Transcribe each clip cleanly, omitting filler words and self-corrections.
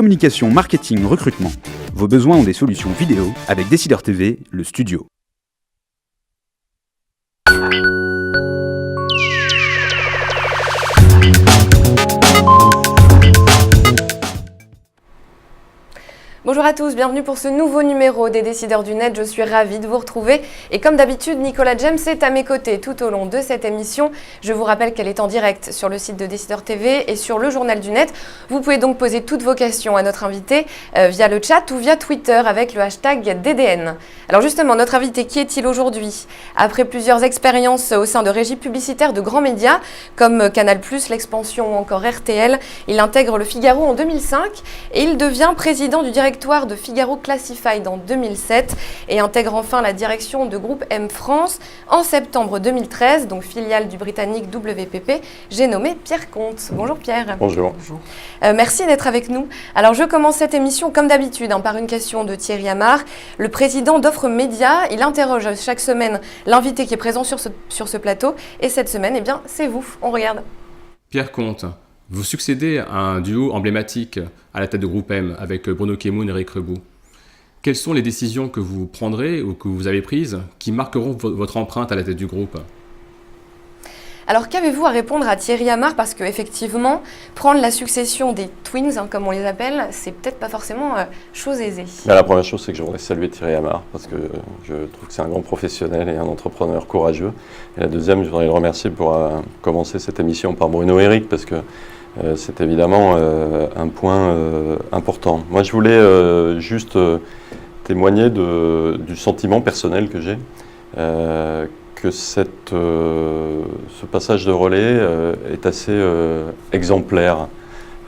communication, marketing, recrutement. Vos besoins ont des solutions vidéo avec Décideur TV, le studio. Bonjour à tous, bienvenue pour ce nouveau numéro des Décideurs du Net. Je suis ravie de vous retrouver et comme d'habitude, Nicolas James est à mes côtés tout au long de cette émission. Je vous rappelle qu'elle est en direct sur le site de Décideur TV et sur le Journal du Net. Vous pouvez donc poser toutes vos questions à notre invité via le chat ou via Twitter avec le hashtag DDN. Alors justement, notre invité, qui est-il aujourd'hui? Après plusieurs expériences au sein de régies publicitaires de grands médias comme Canal+, l'Expansion ou encore RTL, il intègre le Figaro en 2005 et il devient président du directoire de Figaro Classified en 2007 et intègre enfin la direction de Groupe M France en septembre 2013, donc filiale du britannique WPP. J'ai nommé Pierre Comte. Bonjour Pierre. Bonjour. Merci d'être avec nous. Alors je commence cette émission comme d'habitude par une question de Thierry Amar, le président d'Offre Média. Il interroge chaque semaine l'invité qui est présent sur ce plateau et cette semaine, eh bien, c'est vous. On regarde. Pierre Comte, vous succédez à un duo emblématique à la tête de Groupe M avec Bruno Kémoun et Eric Rebout. Quelles sont les décisions que vous prendrez ou que vous avez prises qui marqueront votre empreinte à la tête du groupe ? Alors qu'avez-vous à répondre à Thierry Amar? Parce qu'effectivement, prendre la succession des twins, comme on les appelle, c'est peut-être pas forcément chose aisée. La première chose, c'est que je voudrais saluer Thierry Amar parce que je trouve que c'est un grand professionnel et un entrepreneur courageux. Et la deuxième, je voudrais le remercier pour commencer cette émission par Bruno et Eric parce que c'est évidemment un point important. Moi, je voulais juste témoigner du sentiment personnel que j'ai, que ce passage de relais est assez exemplaire.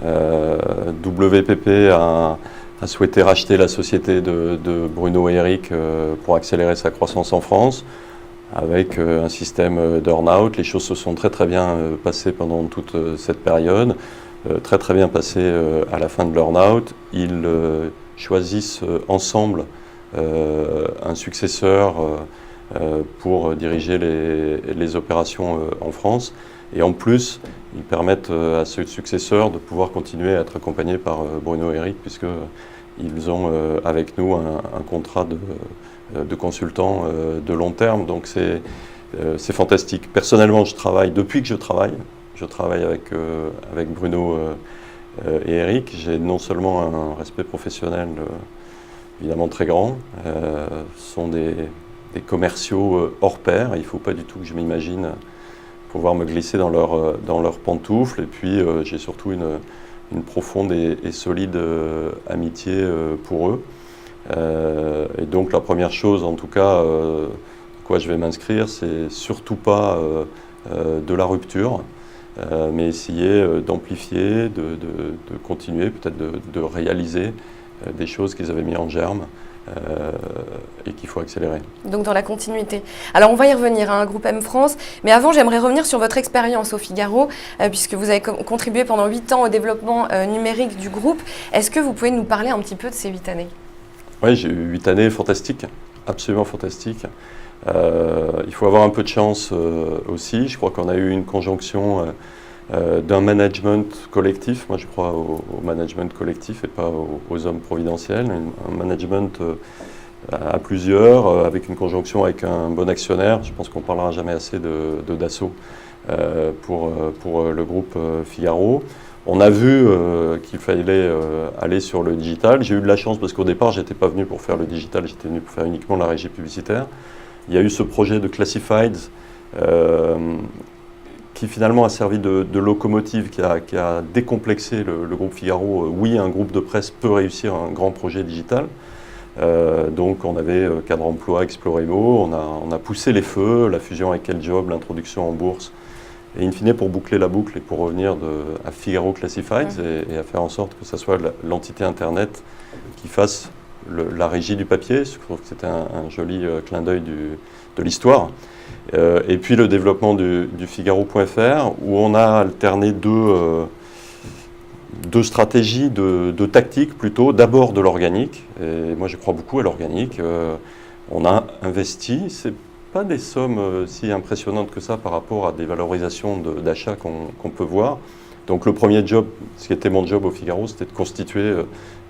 WPP a souhaité racheter la société de Bruno et Eric pour accélérer sa croissance en France. Avec un système d'earn-out, les choses se sont très bien passées pendant toute cette période, très bien passées à la fin de l'earn-out. Ils choisissent ensemble un successeur pour diriger les opérations en France. Et en plus, ils permettent à ce successeur de pouvoir continuer à être accompagné par Bruno et Eric, puisqu'ils ont avec nous un contrat de consultants de long terme, donc c'est fantastique. Personnellement, depuis que je travaille avec Bruno et Eric. J'ai non seulement un respect professionnel évidemment très grand, ce sont des commerciaux hors pair, il ne faut pas du tout que je m'imagine pouvoir me glisser dans leurs pantoufles, et puis j'ai surtout une profonde et solide amitié pour eux. Et donc la première chose, en tout cas, quoi je vais m'inscrire, c'est surtout pas de la rupture, mais essayer d'amplifier, de continuer, peut-être de réaliser des choses qu'ils avaient mis en germe et qu'il faut accélérer. Donc dans la continuité. Alors on va y revenir à un Groupe M France, mais avant j'aimerais revenir sur votre expérience au Figaro, puisque vous avez contribué pendant 8 ans au développement numérique du groupe. Est-ce que vous pouvez nous parler un petit peu de ces 8 années ? Oui, j'ai eu 8 années fantastiques, absolument fantastiques. Il faut avoir un peu de chance aussi. Je crois qu'on a eu une conjonction d'un management collectif. Moi, je crois au management collectif et pas aux hommes providentiels. Un management à plusieurs, avec une conjonction avec un bon actionnaire. Je pense qu'on ne parlera jamais assez de Dassault pour le groupe Figaro. On a vu qu'il fallait aller sur le digital. J'ai eu de la chance parce qu'au départ, je n'étais pas venu pour faire le digital, j'étais venu pour faire uniquement la régie publicitaire. Il y a eu ce projet de Classifieds qui finalement a servi de locomotive, qui a décomplexé le groupe Figaro. Oui, un groupe de presse peut réussir un grand projet digital. Donc on avait Cadre Emploi, Exploremo, on a poussé les feux, la fusion avec Job, l'introduction en bourse. Et in fine, pour boucler la boucle et pour revenir à Figaro Classifieds et à faire en sorte que ce soit l'entité Internet qui fasse la régie du papier. Je trouve que c'était un joli clin d'œil de l'histoire. Et puis le développement du Figaro.fr, où on a alterné deux stratégies, de tactiques plutôt. D'abord de l'organique, et moi je crois beaucoup à l'organique. On a investi, c'est pas des sommes si impressionnantes que ça par rapport à des valorisations d'achat qu'on peut voir, Donc le premier job, ce qui était mon job au Figaro, c'était de constituer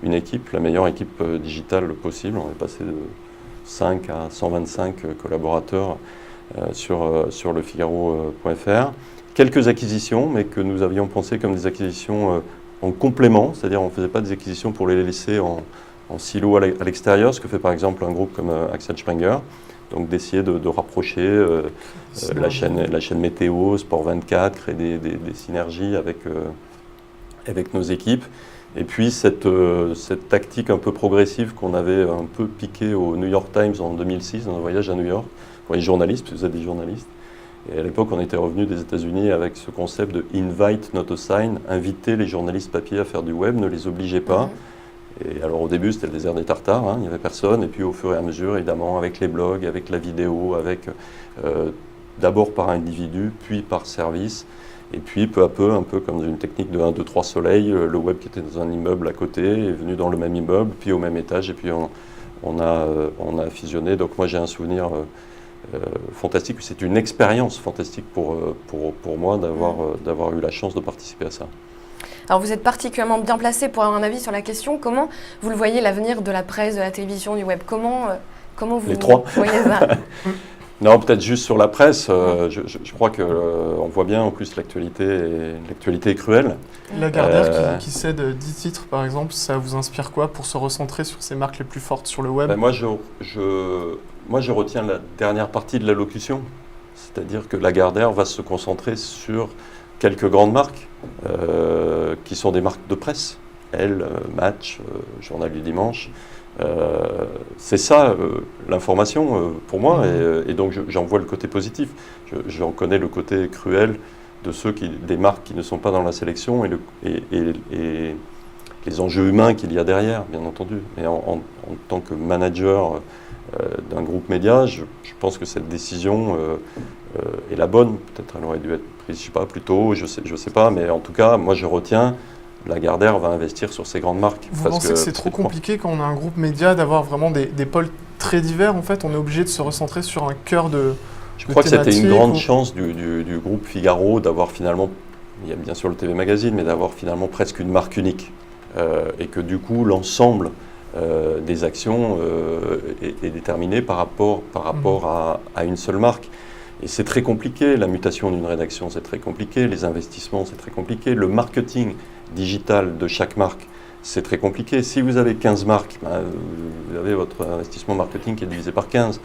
une équipe, la meilleure équipe digitale possible. On est passé de 5 à 125 collaborateurs sur le Figaro.fr. Quelques acquisitions, mais que nous avions pensé comme des acquisitions en complément, c'est-à-dire on ne faisait pas des acquisitions pour les laisser en silo à l'extérieur, ce que fait par exemple un groupe comme Axel Springer. Donc d'essayer de rapprocher la chaîne météo, Sport 24, créer des synergies avec nos équipes. Et puis cette tactique un peu progressive qu'on avait un peu piquée au New York Times en 2006, dans un voyage à New York, pour les journalistes, parce que vous êtes des journalistes. Et à l'époque, on était revenu des États-Unis avec ce concept de invite, not assign, inviter les journalistes papier à faire du web, ne les obligez pas. Et alors au début, c'était le désert des Tartares, hein, il n'y avait personne. Et puis au fur et à mesure, évidemment, avec les blogs, avec la vidéo, avec d'abord par individu, puis par service. Et puis peu à peu, un peu comme une technique de 1, 2, 3 soleils, le web qui était dans un immeuble à côté est venu dans le même immeuble, puis au même étage, et puis on a fusionné. Donc moi j'ai un souvenir fantastique, c'est une expérience fantastique pour moi d'avoir eu la chance de participer à ça. Alors vous êtes particulièrement bien placé pour avoir un avis sur la question. Comment vous le voyez, l'avenir de la presse, de la télévision, du web? Comment vous Les trois. voyez ça? Non, peut-être juste sur la presse. Je crois qu'on voit bien en plus l'actualité est cruelle. Lagardère qui cède 10 titres par exemple, ça vous inspire quoi pour se recentrer sur ces marques les plus fortes sur le web? Moi je retiens la dernière partie de l'allocution, c'est-à-dire que Lagardère va se concentrer sur quelques grandes marques qui sont des marques de presse. Elle, Match, Journal du Dimanche. C'est ça l'information pour moi et donc j'en vois le côté positif. J'en connais le côté cruel de des marques qui ne sont pas dans la sélection et les enjeux humains qu'il y a derrière, bien entendu. Mais en tant que manager d'un groupe média, je pense que cette décision est la bonne. Peut-être elle aurait dû être prise, je sais pas, plus tôt, je sais pas, mais en tout cas, moi je retiens. Lagardère va investir sur ces grandes marques. Vous pensez que c'est trop compliqué quand on a un groupe média d'avoir vraiment des pôles très divers? En fait, on est obligé de se recentrer sur un cœur de Je crois que c'était une grande chance du groupe Figaro d'avoir finalement, il y a bien sûr le TV Magazine, mais d'avoir finalement presque une marque unique. Et que du coup, l'ensemble des actions est déterminé par rapport à une seule marque. Et c'est très compliqué, la mutation d'une rédaction, c'est très compliqué, les investissements, c'est très compliqué, le marketing digital de chaque marque, c'est très compliqué. Si vous avez 15 marques, vous avez votre investissement marketing qui est divisé par 15.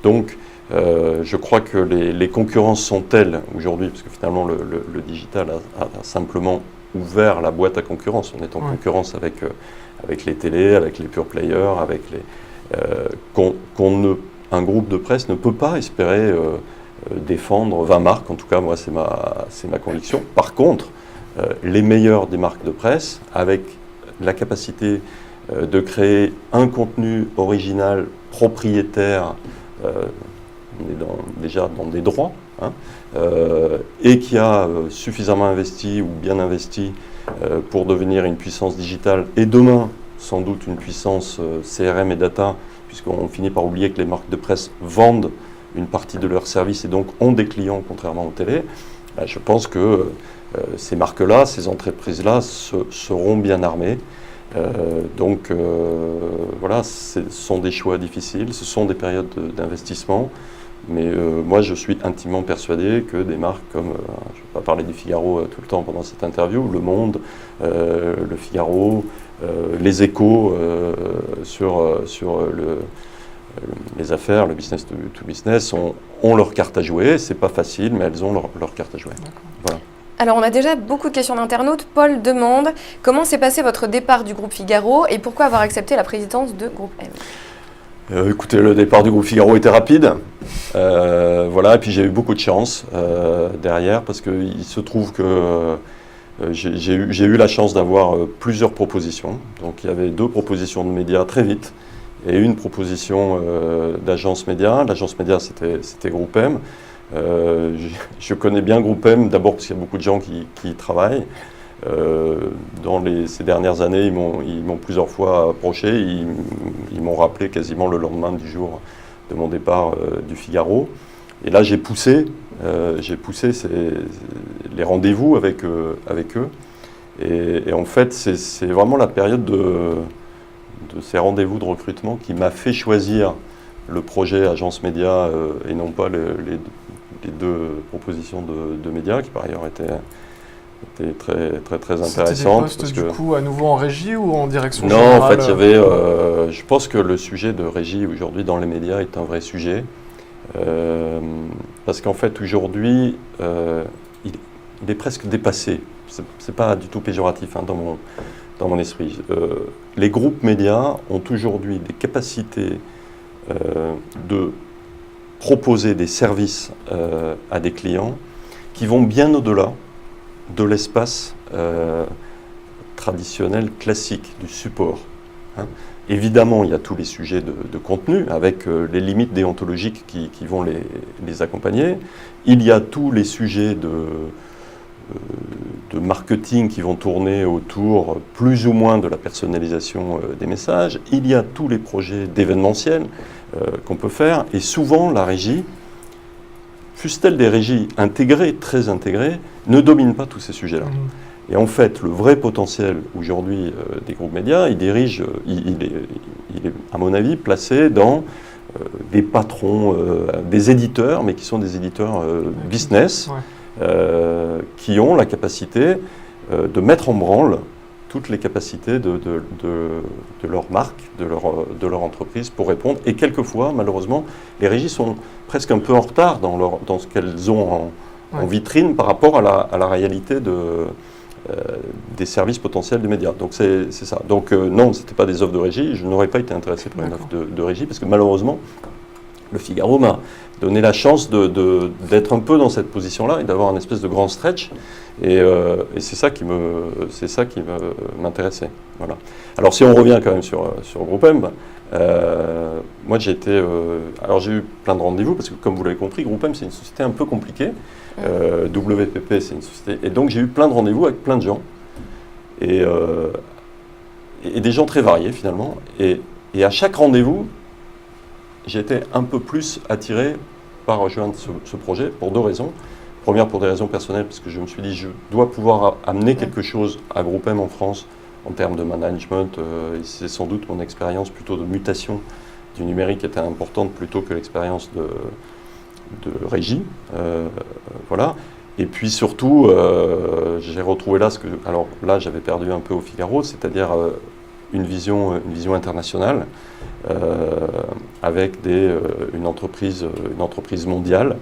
Donc, je crois que les concurrences sont telles aujourd'hui, parce que finalement, le digital a simplement ouvert la boîte à concurrence. On est en concurrence avec les télés, avec les pure players, avec un groupe de presse ne peut pas espérer défendre 20 marques. En tout cas, moi, c'est ma conviction. Par contre, les meilleures des marques de presse, avec la capacité de créer un contenu original, propriétaire, on est déjà dans des droits, et qui a suffisamment investi ou bien investi pour devenir une puissance digitale, et demain, sans doute une puissance CRM et data, puisqu'on finit par oublier que les marques de presse vendent une partie de leurs services et donc ont des clients, contrairement aux télé. Je pense que ces marques-là, ces entreprises-là seront bien armées. Donc voilà, ce sont des choix difficiles, ce sont des périodes d'investissement. Mais moi, je suis intimement persuadé que des marques comme, je ne vais pas parler du Figaro tout le temps pendant cette interview, Le Monde, Le Figaro, Les Échos sur les affaires, le business to business, ont leur carte à jouer. C'est pas facile, mais elles ont leur carte à jouer. Voilà. Alors, on a déjà beaucoup de questions d'internautes. Paul demande comment s'est passé votre départ du groupe Figaro et pourquoi avoir accepté la présidence de Groupe M? Écoutez, le départ du groupe Figaro était rapide. Voilà, et puis j'ai eu beaucoup de chance derrière parce qu'il se trouve que j'ai eu la chance d'avoir plusieurs propositions. Donc il y avait 2 propositions de médias très vite et une proposition d'agence média. L'agence média, c'était Groupe M. Je connais bien Groupe M, d'abord parce qu'il y a beaucoup de gens qui y travaillent. Ces dernières années, ils m'ont plusieurs fois approché, ils m'ont rappelé quasiment le lendemain du jour de mon départ du Figaro. Et là, j'ai poussé les rendez-vous avec eux. Et en fait, c'est vraiment la période de ces rendez-vous de recrutement qui m'a fait choisir le projet Agence Média et non pas les deux propositions de médias qui par ailleurs étaient très intéressantes. C'était des postes du coup à nouveau en régie ou en direction Non, générale? en fait, il y avait. Je pense que le sujet de régie aujourd'hui dans les médias est un vrai sujet. Parce qu'en fait, aujourd'hui, il est presque dépassé. C'est pas du tout péjoratif hein, dans mon esprit. Les groupes médias ont aujourd'hui des capacités de proposer des services à des clients qui vont bien au-delà de l'espace traditionnel classique du support. Hein. Évidemment, il y a tous les sujets de contenu avec les limites déontologiques qui vont les accompagner. Il y a tous les sujets de marketing qui vont tourner autour plus ou moins de la personnalisation des messages. Il y a tous les projets d'événementiel qu'on peut faire. Et souvent, la régie, fussent-elles des régies intégrées, très intégrées, ne domine pas tous ces sujets-là. Et en fait, le vrai potentiel aujourd'hui des groupes médias, il est, à mon avis, placé dans des patrons, des éditeurs, mais qui sont des éditeurs business, qui ont la capacité de mettre en branle toutes les capacités de leur marque, de leur entreprise pour répondre. Et quelquefois, malheureusement, les régies sont presque un peu en retard dans ce qu'elles ont en vitrine par rapport à la réalité des services potentiels des médias. Donc c'est ça. Donc non, ce n'était pas des offres de régie. Je n'aurais pas été intéressé par une offre de régie parce que malheureusement, le Figaro m'a donné la chance d'être un peu dans cette position-là et d'avoir un espèce de grand stretch. Et c'est ça qui m'intéressait. Voilà. Alors si on revient quand même sur GroupM, moi j'ai eu plein de rendez-vous parce que comme vous l'avez compris, GroupM c'est une société un peu compliquée. WPP c'est une société et donc j'ai eu plein de rendez-vous avec plein de gens et des gens très variés finalement et à chaque rendez-vous j'ai été un peu plus attiré par rejoindre ce projet pour deux raisons. Première, pour des raisons personnelles, parce que je me suis dit je dois pouvoir amener quelque chose à GroupM en France en termes de management. C'est sans doute mon expérience plutôt de mutation du numérique qui était importante plutôt que l'expérience de régie. Voilà. Et puis surtout, j'ai retrouvé là alors là j'avais perdu un peu au Figaro, c'est-à-dire une vision internationale avec une entreprise mondiale.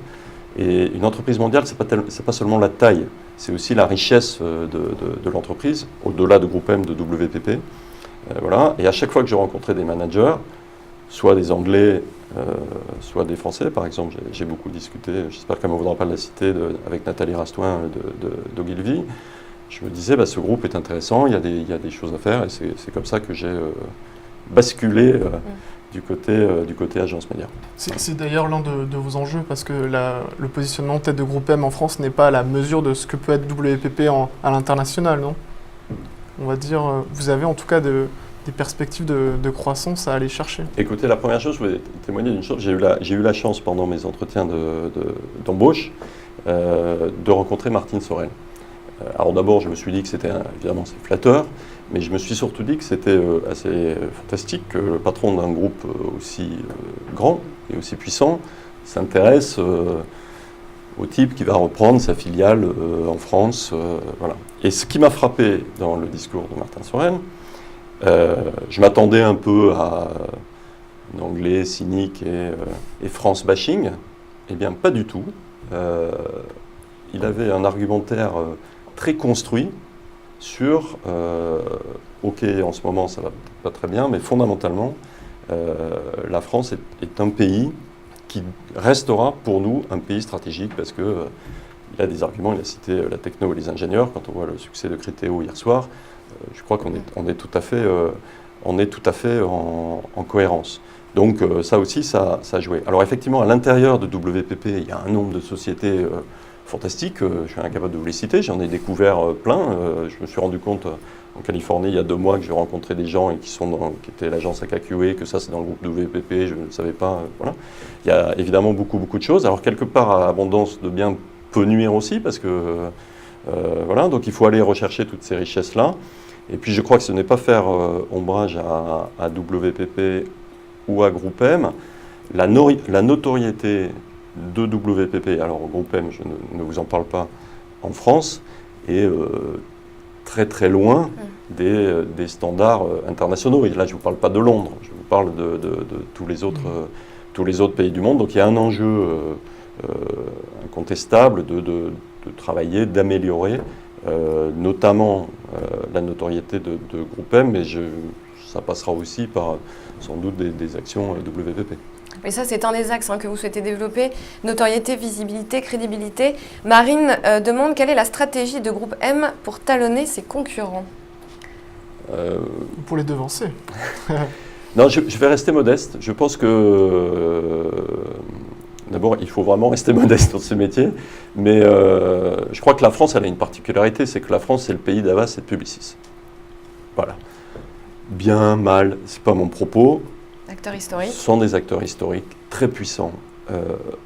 Et une entreprise mondiale, c'est pas seulement la taille, c'est aussi la richesse de l'entreprise, au-delà de GroupM, de WPP. Voilà. Et à chaque fois que je rencontrais des managers, soit des Anglais, soit des Français, par exemple, j'ai beaucoup discuté, j'espère qu'elle ne me voudra pas de la citer, avec Nathalie Rastoin d'Ogilvy. Je me disais, ce groupe est intéressant, il y a des choses à faire, et c'est comme ça que j'ai basculé du côté agence média. C'est d'ailleurs l'un de vos enjeux, parce que le positionnement peut-être de GroupM en France n'est pas à la mesure de ce que peut être WPP à l'international, non? On va dire, vous avez en tout cas des perspectives de croissance à aller chercher. Écoutez, la première chose, je voulais témoigner d'une chose. J'ai eu la chance pendant mes entretiens d'embauche de rencontrer Martine Sorel. Alors d'abord, je me suis dit que c'était, évidemment, c'est flatteur, mais je me suis surtout dit que c'était assez fantastique que le patron d'un groupe aussi grand et aussi puissant s'intéresse au type qui va reprendre sa filiale en France. Voilà. Et ce qui m'a frappé dans le discours de Martine Sorel, je m'attendais un peu à un anglais cynique et France bashing. Eh bien, pas du tout. Il avait un argumentaire très construit sur ok, en ce moment ça va pas très bien, mais fondamentalement, la France est un pays qui restera pour nous un pays stratégique parce que il a des arguments, il a cité la techno et les ingénieurs. Quand on voit le succès de Criteo hier soir, je crois qu'on est tout à fait en cohérence. Donc ça aussi, ça a joué. Alors effectivement, à l'intérieur de WPP, il y a un nombre de sociétés fantastiques. Je suis incapable de vous les citer, j'en ai découvert plein. Je me suis rendu compte en Californie il y a 2 mois que j'ai rencontré des gens qui étaient à l'agence AKQA, que ça c'est dans le groupe WPP, je ne savais pas. Voilà. Il y a évidemment beaucoup de choses. Alors quelque part, abondance de biens peut nuire aussi, parce que voilà, donc il faut aller rechercher toutes ces richesses-là. Et puis je crois que ce n'est pas faire ombrage à WPP ou à Groupe M. La notoriété de WPP, alors Groupe M, je ne vous en parle pas, en France, est très très loin des standards internationaux. Et là, je ne vous parle pas de Londres, je vous parle de tous les autres pays du monde. Donc il y a un enjeu incontestable de travailler, d'améliorer, notamment la notoriété de Groupe M, mais ça passera aussi par sans doute des actions WPP. Et ça, c'est un des axes que vous souhaitez développer, notoriété, visibilité, crédibilité. Marine demande quelle est la stratégie de Groupe M pour talonner ses concurrents. Pour les devancer. Non, je vais rester modeste. Je pense que, d'abord, il faut vraiment rester modeste dans ce métier. Mais je crois que la France, elle a une particularité, c'est que la France, c'est le pays d'Havas et de Publicis. Voilà. Bien, mal, c'est pas mon propos. Acteurs historiques. Ce sont des acteurs historiques très puissants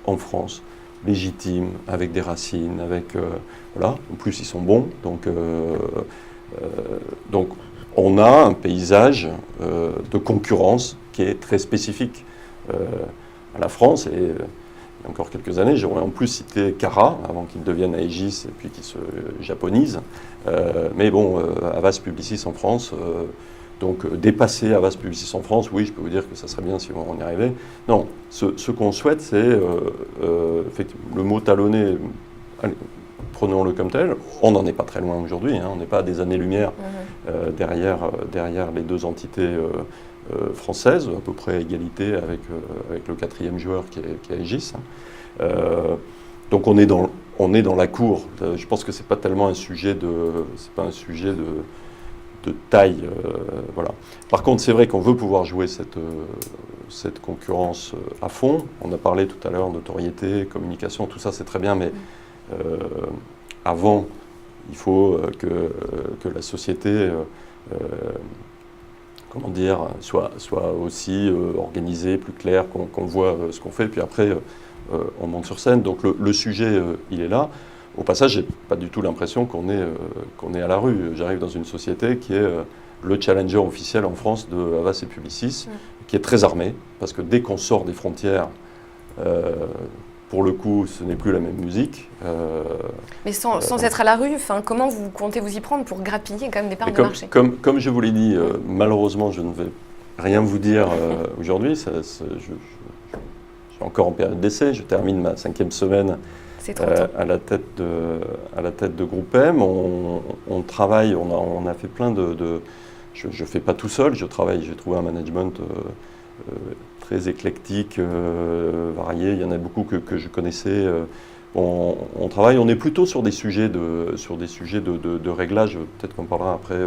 en France, légitimes, avec des racines, voilà. En plus, ils sont bons. Donc on a un paysage de concurrence qui est très spécifique à la France. Et il y a encore quelques années, j'aurais en plus cité Cara, avant qu'il devienne Aegis et puis qu'il se japonise. Mais bon, Havas Publicis en France... Donc dépasser Havas Publicis en France, oui, je peux vous dire que ça serait bien si on y arrivait. Non, ce qu'on souhaite, c'est effectivement le mot talonner, allez, prenons-le comme tel. On n'en est pas très loin aujourd'hui, on n'est pas à des années-lumière derrière les 2 entités françaises, à peu près à égalité avec le 4e joueur qui est Aegis. Donc on est dans la cour. Je pense que c'est pas tellement un sujet de taille, voilà. Par contre, c'est vrai qu'on veut pouvoir jouer cette concurrence à fond. On a parlé tout à l'heure notoriété, communication, tout ça c'est très bien, mais avant, il faut que la société, comment dire, soit aussi organisée, plus claire, qu'on voit ce qu'on fait, puis après on monte sur scène. Donc le sujet, il est là. Au passage, je n'ai pas du tout l'impression qu'on est à la rue. J'arrive dans une société qui est le challenger officiel en France de Havas et Publicis, qui est très armé, parce que dès qu'on sort des frontières, pour le coup, ce n'est plus la même musique. Mais sans être à la rue, comment vous comptez vous y prendre pour grappiller quand même des parts de marché? Comme je vous l'ai dit, malheureusement, je ne vais rien vous dire aujourd'hui. Je suis encore en période d'essai, je termine ma 5e semaine. À la tête de Groupe M, on travaille, on a fait plein je ne fais pas tout seul, j'ai trouvé un management très éclectique, varié, il y en a beaucoup que je connaissais. On travaille, on est plutôt sur des sujets de réglage, peut-être qu'on parlera après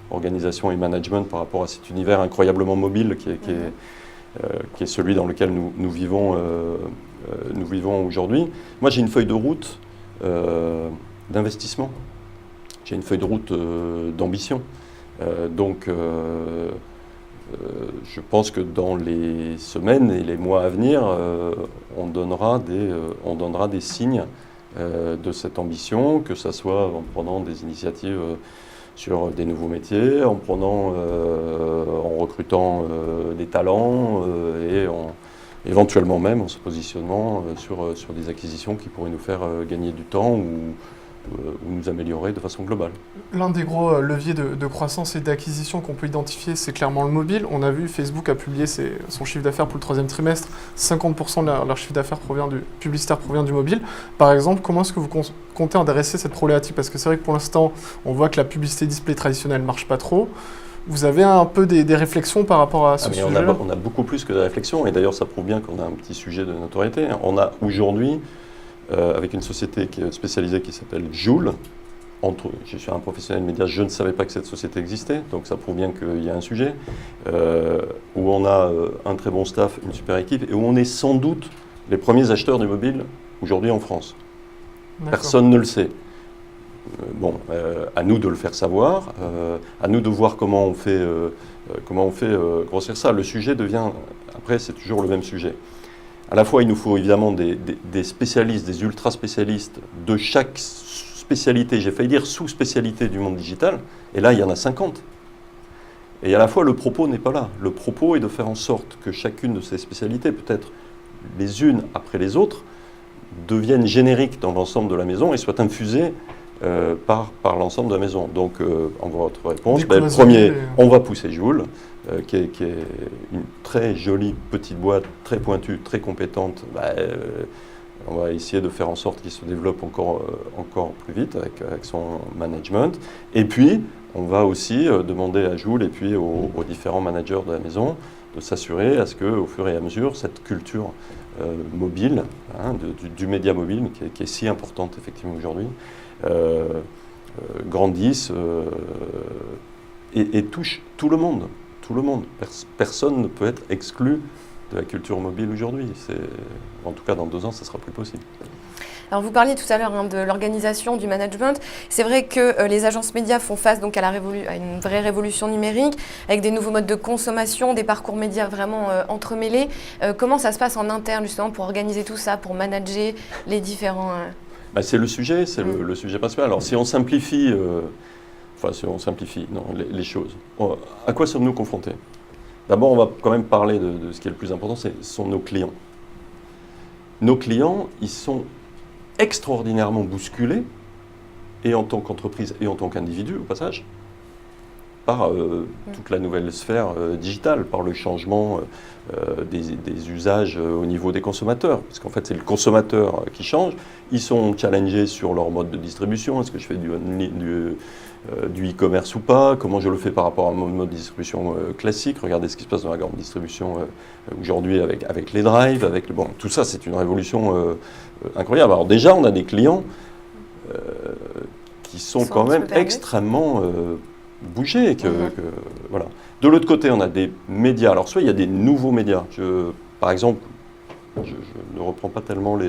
organisation et management par rapport à cet univers incroyablement mobile qui est celui dans lequel nous vivons aujourd'hui. Moi, j'ai une feuille de route d'investissement. J'ai une feuille de route d'ambition. Donc, je pense que dans les semaines et les mois à venir, on donnera des signes de cette ambition, que ce soit en prenant des initiatives sur des nouveaux métiers, en recrutant des talents et éventuellement même en se positionnant sur des acquisitions qui pourraient nous faire gagner du temps ou nous améliorer de façon globale. L'un des gros leviers de croissance et d'acquisition qu'on peut identifier, c'est clairement le mobile. On a vu, Facebook a publié son chiffre d'affaires pour le 3e trimestre. 50% de leur chiffre d'affaires publicitaire provient du mobile. Par exemple, comment est-ce que vous comptez adresser cette problématique? Parce que c'est vrai que pour l'instant, on voit que la publicité display traditionnelle ne marche pas trop. Vous avez un peu des réflexions par rapport à ce sujet-là? On a beaucoup plus que des réflexions, et d'ailleurs ça prouve bien qu'on a un petit sujet de notoriété. On a aujourd'hui, avec une société qui est spécialisée qui s'appelle Joule, je suis un professionnel média, je ne savais pas que cette société existait, donc ça prouve bien qu'il y a un sujet, où on a un très bon staff, une super équipe, et où on est sans doute les premiers acheteurs du mobile aujourd'hui en France. D'accord. Personne ne le sait. À nous de le faire savoir, à nous de voir comment on fait grossir ça. Le sujet devient, après c'est toujours le même sujet. À la fois il nous faut évidemment des spécialistes, des ultra spécialistes de chaque spécialité, j'ai failli dire sous-spécialité du monde digital, et là il y en a 50. Et à la fois le propos n'est pas là. Le propos est de faire en sorte que chacune de ces spécialités, peut-être les unes après les autres, deviennent génériques dans l'ensemble de la maison et soient infusées par l'ensemble de la maison. Donc, en votre réponse, le premier, on va pousser Joule, qui est une très jolie petite boîte, très pointue, très compétente. On va essayer de faire en sorte qu'il se développe encore plus vite avec son management. Et puis, on va aussi demander à Joule et puis aux différents managers de la maison de s'assurer à ce qu'au fur et à mesure, cette culture mobile, du média mobile, qui est si importante effectivement aujourd'hui, grandissent et touchent tout le monde. Tout le monde. Personne ne peut être exclu de la culture mobile aujourd'hui. En tout cas, dans 2 ans, ça sera plus possible. Alors vous parliez tout à l'heure de l'organisation, du management. C'est vrai que les agences médias font face donc à une vraie révolution numérique, avec des nouveaux modes de consommation, des parcours médias vraiment entremêlés. Comment ça se passe en interne justement pour organiser tout ça, pour manager les différents... C'est le sujet, le sujet principal. Alors si on simplifie, les choses, à quoi sommes-nous confrontés? D'abord, on va quand même parler de ce qui est le plus important, ce sont nos clients. Nos clients, ils sont extraordinairement bousculés, et en tant qu'entreprise et en tant qu'individu, au passage, par toute la nouvelle sphère digitale, par le changement des usages au niveau des consommateurs. Parce qu'en fait, c'est le consommateur qui change. Ils sont challengés sur leur mode de distribution. Est-ce que je fais du e-commerce ou pas? Comment je le fais par rapport à mon mode de distribution classique? Regardez ce qui se passe dans la grande distribution aujourd'hui avec les drives. Tout ça, c'est une révolution incroyable. Alors déjà, on a des clients qui sont quand même extrêmement bougés. Voilà. De l'autre côté, on a des médias. Alors soit il y a des nouveaux médias. Par exemple, je ne reprends pas tellement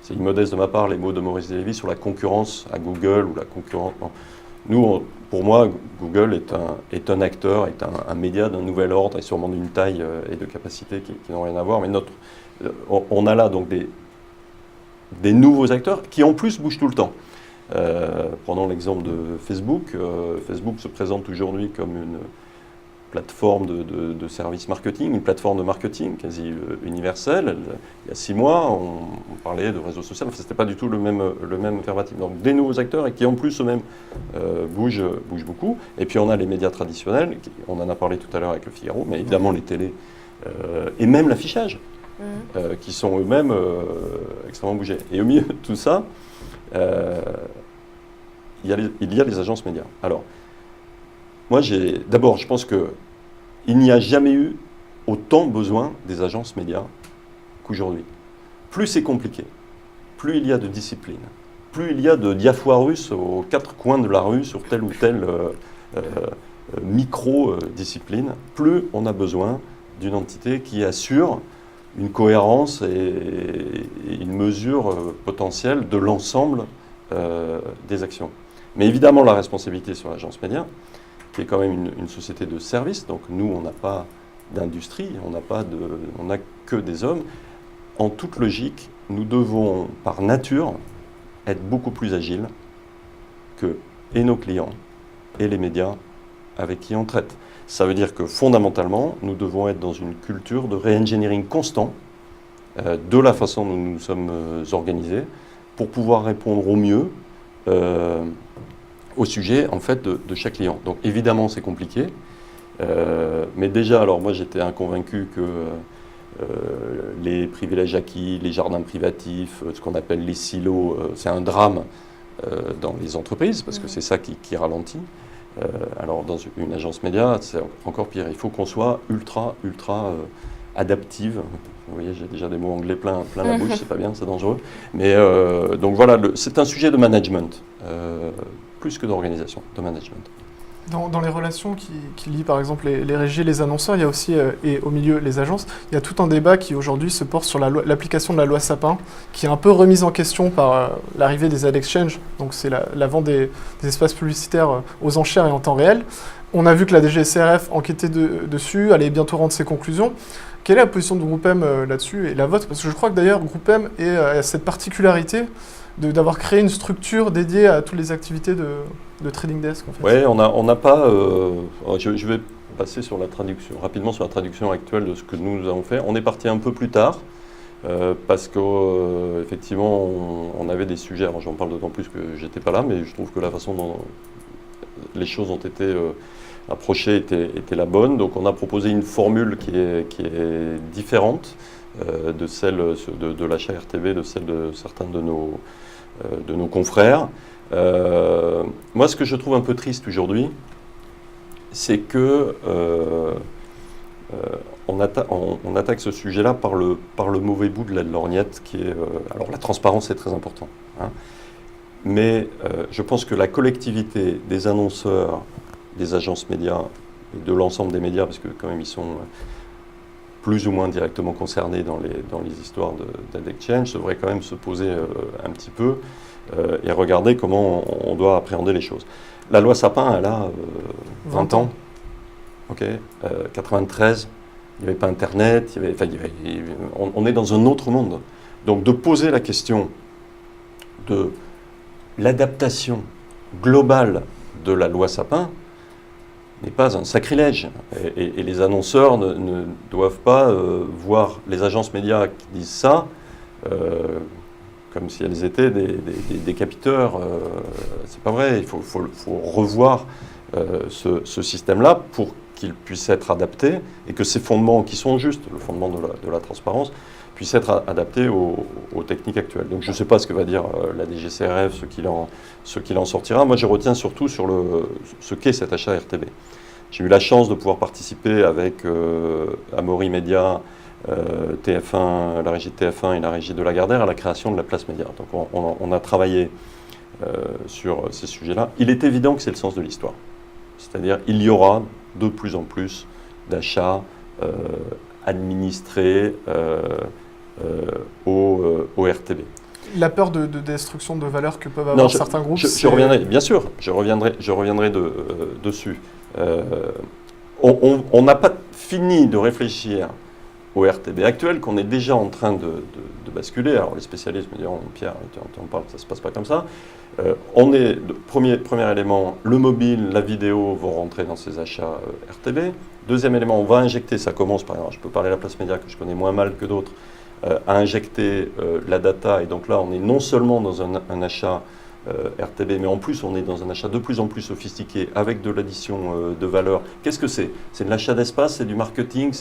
c'est immodeste de ma part les mots de Maurice Delévy sur la concurrence à Google ou la concurrence. Nous, pour moi, Google est un acteur, est un média d'un nouvel ordre et sûrement d'une taille et de capacité qui n'ont rien à voir. Mais on a là donc des nouveaux acteurs qui en plus bougent tout le temps. Prenons l'exemple de Facebook. Facebook se présente aujourd'hui comme une plateforme de services marketing, une plateforme de marketing quasi universelle. Il y a 6 mois, on parlait de réseaux sociaux, ce n'était pas du tout le même verbatim. Donc des nouveaux acteurs et qui en plus eux-mêmes bougent beaucoup. Et puis on a les médias traditionnels, on en a parlé tout à l'heure avec le Figaro, mais évidemment les télés et même l'affichage, qui sont eux-mêmes extrêmement bougés. Et au milieu de tout ça, il y a les agences médias. Alors, moi, d'abord, je pense qu'il n'y a jamais eu autant besoin des agences médias qu'aujourd'hui. Plus c'est compliqué, plus il y a de discipline, plus il y a de diafoirus aux 4 coins de la rue sur telle ou telle micro-discipline, plus on a besoin d'une entité qui assure une cohérence et une mesure potentielle de l'ensemble des actions. Mais évidemment, la responsabilité sur l'agence média, qui est quand même une société de service, donc nous, on n'a pas d'industrie, on n'a que des hommes. En toute logique, nous devons, par nature, être beaucoup plus agiles que et nos clients et les médias avec qui on traite. Ça veut dire que fondamentalement, nous devons être dans une culture de re-engineering constant de la façon dont nous sommes organisés pour pouvoir répondre au mieux au sujet en fait de chaque client. Donc évidemment c'est compliqué, mais déjà alors moi j'étais inconvaincu que les privilèges acquis, les jardins privatifs, ce qu'on appelle les silos, c'est un drame dans les entreprises parce que c'est ça qui ralentit. Alors dans une agence média c'est encore pire, il faut qu'on soit ultra adaptive. Vous voyez, j'ai déjà des mots anglais plein la bouche, c'est pas bien, c'est dangereux. Mais donc voilà, c'est un sujet de management, plus que d'organisation, de management. Dans les relations qui lient par exemple les régies et les annonceurs, il y a aussi, et au milieu les agences, il y a tout un débat qui aujourd'hui se porte sur l'application de la loi Sapin, qui est un peu remise en question par l'arrivée des ad exchange, donc c'est la vente des espaces publicitaires aux enchères et en temps réel. On a vu que la DGCCRF enquêtait dessus, allait bientôt rendre ses conclusions. Quelle est la position de GroupM là-dessus et la vôtre? Parce que je crois que d'ailleurs GroupM a cette particularité d'avoir créé une structure dédiée à toutes les activités de trading desk. En fait. Oui, on n'a pas... je vais passer sur la traduction, rapidement sur la traduction actuelle de ce que nous avons fait. On est parti un peu plus tard, parce qu'effectivement, on avait des sujets, alors j'en parle d'autant plus que j'étais pas là, mais je trouve que la façon dont les choses ont été approchées était la bonne. Donc on a proposé une formule qui est différente de celle de l'achat RTB, de celle de certains de nos confrères. Moi, ce que je trouve un peu triste aujourd'hui, c'est que on attaque ce sujet-là par le mauvais bout de la lorgnette, qui est... alors la transparence est très important, hein, mais je pense que la collectivité des annonceurs, des agences médias et de l'ensemble des médias, parce que quand même ils sont plus ou moins directement concernés dans les histoires d'ad exchange, devrait quand même se poser un petit peu et regarder comment on doit appréhender les choses. La loi Sapin, elle a 20 ans. Ok, 93, il n'y avait pas Internet, on est dans un autre monde. Donc de poser la question de l'adaptation globale de la loi Sapin n'est pas un sacrilège. Et les annonceurs ne doivent pas voir les agences médias qui disent ça comme si elles étaient des capteurs. C'est pas vrai, il faut revoir ce système-là pour qu'il puisse être adapté et que ces fondements qui sont justes, le fondement de la transparence, puissent être adaptés aux techniques actuelles. Donc je ne sais pas ce que va dire la DGCCRF, ce qu'il en sortira. Moi je retiens surtout sur ce qu'est cet achat RTB. J'ai eu la chance de pouvoir participer avec Amaury Média, TF1, la régie de TF1 et la régie de Lagardère à la création de la place média. Donc on a travaillé sur ces sujets-là. Il est évident que c'est le sens de l'histoire. C'est-à-dire il y aura de plus en plus d'achats administrés au RTB. La peur de destruction de valeur que peuvent avoir certains groupes. Je reviendrai, bien sûr, je reviendrai dessus. On n'a pas fini de réfléchir au RTB actuel, qu'on est déjà en train de basculer. Alors les spécialistes me diront, Pierre, tu en parles, ça ne se passe pas comme ça. Premier élément, le mobile, la vidéo vont rentrer dans ces achats RTB. Deuxième élément, on va injecter, ça commence par exemple, je peux parler de la place média que je connais moins mal que d'autres, à injecter la data. Et donc là, on est non seulement dans un achat RTB, mais en plus, on est dans un achat de plus en plus sophistiqué avec de l'addition de valeur. Qu'est-ce que c'est? C'est de l'achat d'espace, c'est du marketing,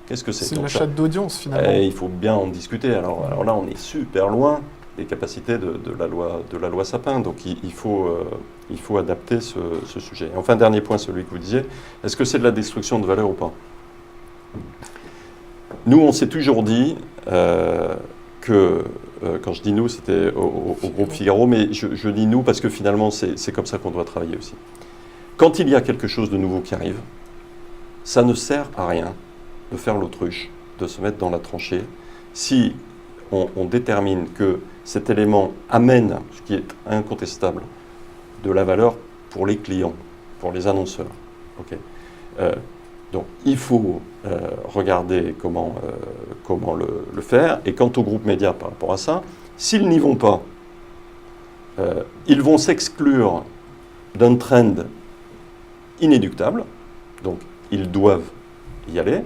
qu'est-ce que c'est? C'est de l'achat d'audience finalement. Il faut bien en discuter. Alors là, on est super loin des capacités de la loi Sapin. Donc il faut adapter ce sujet. Et enfin, dernier point, celui que vous disiez, est-ce que c'est de la destruction de valeur ou pas? Nous, on s'est toujours dit que, quand je dis nous, c'était au groupe Figaro, mais je dis nous parce que finalement, c'est comme ça qu'on doit travailler aussi. Quand il y a quelque chose de nouveau qui arrive, ça ne sert à rien de faire l'autruche, de se mettre dans la tranchée, si on détermine que cet élément amène, ce qui est incontestable, de la valeur pour les clients, pour les annonceurs. Okay. Donc il faut regarder comment le faire. Et quant au groupe média par rapport à ça, s'ils n'y vont pas, ils vont s'exclure d'un trend inéluctable. Donc ils doivent y aller.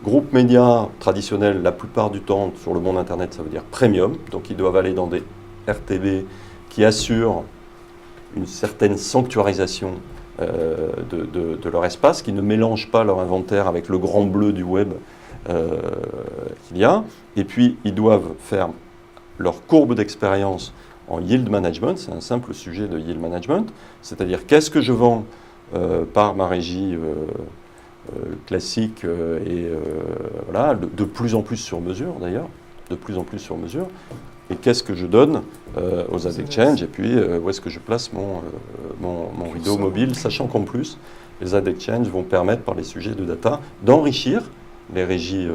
Groupe média traditionnel, la plupart du temps sur le monde internet, ça veut dire premium. Donc ils doivent aller dans des RTB qui assurent une certaine sanctuarisation de leur espace, qui ne mélangent pas leur inventaire avec le grand bleu du web qu'il y a. Et puis, ils doivent faire leur courbe d'expérience en yield management. C'est un simple sujet de yield management. C'est-à-dire, qu'est-ce que je vends par ma régie classique voilà, de plus en plus sur mesure, d'ailleurs, de plus en plus sur mesure. et qu'est-ce que je donne aux ad exchange, et puis où est-ce que je place mon rideau mobile, sachant qu'en plus, les ad exchange vont permettre, par les sujets de data, d'enrichir les régies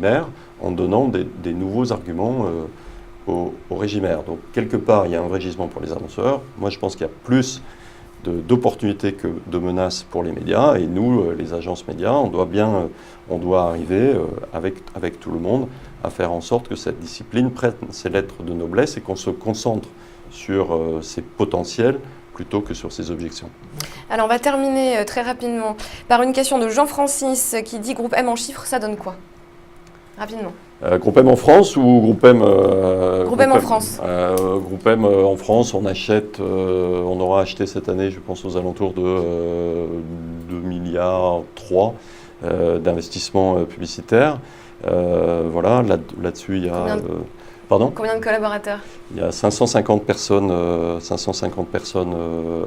mères en donnant des nouveaux arguments aux régies mères. Donc, quelque part, il y a un vrai gisement pour les annonceurs. Moi, je pense qu'il y a plus d'opportunités que de menaces pour les médias. Et nous, les agences médias, on doit arriver avec tout le monde à faire en sorte que cette discipline prenne ses lettres de noblesse et qu'on se concentre sur ses potentiels plutôt que sur ses objections. Alors on va terminer très rapidement par une question de Jean-Francis qui dit groupe M en chiffres, ça donne quoi? Rapidement. Groupe M en France ou Groupe M Groupe M en France. Groupe M en France, on aura acheté cette année, je pense, aux alentours de 2,3 milliards d'investissements publicitaires. Voilà, là-dessus, il y a... Combien de collaborateurs? Il y a 550 personnes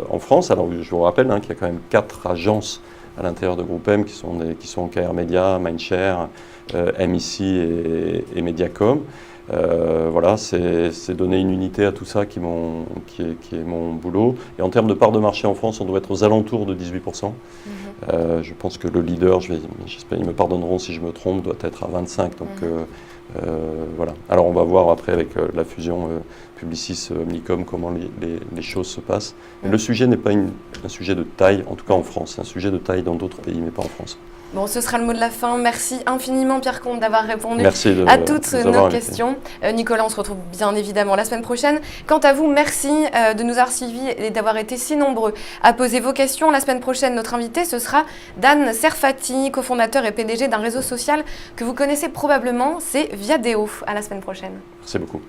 en France. Alors, je vous rappelle qu'il y a quand même 4 agences à l'intérieur de Groupe M qui sont KR Media, Mindshare, MIC et Mediacom. Voilà, c'est donner une unité à tout ça qui est mon boulot. Et en termes de part de marché en France, on doit être aux alentours de 18%. Je pense que le leader, j'espère qu'ils me pardonneront si je me trompe, doit être à 25%. Donc voilà. Alors on va voir après avec la fusion Publicis-Omnicom comment les choses se passent. Mais le sujet n'est pas un sujet de taille, en tout cas en France. C'est un sujet de taille dans d'autres pays, mais pas en France. Bon, ce sera le mot de la fin. Merci infiniment Pierre Comte d'avoir répondu à toutes nos questions. Nicolas, on se retrouve bien évidemment la semaine prochaine. Quant à vous, merci de nous avoir suivis et d'avoir été si nombreux à poser vos questions. La semaine prochaine, notre invité, ce sera Dan Serfati, cofondateur et PDG d'un réseau social que vous connaissez probablement, c'est Viadeo. À la semaine prochaine. Merci beaucoup.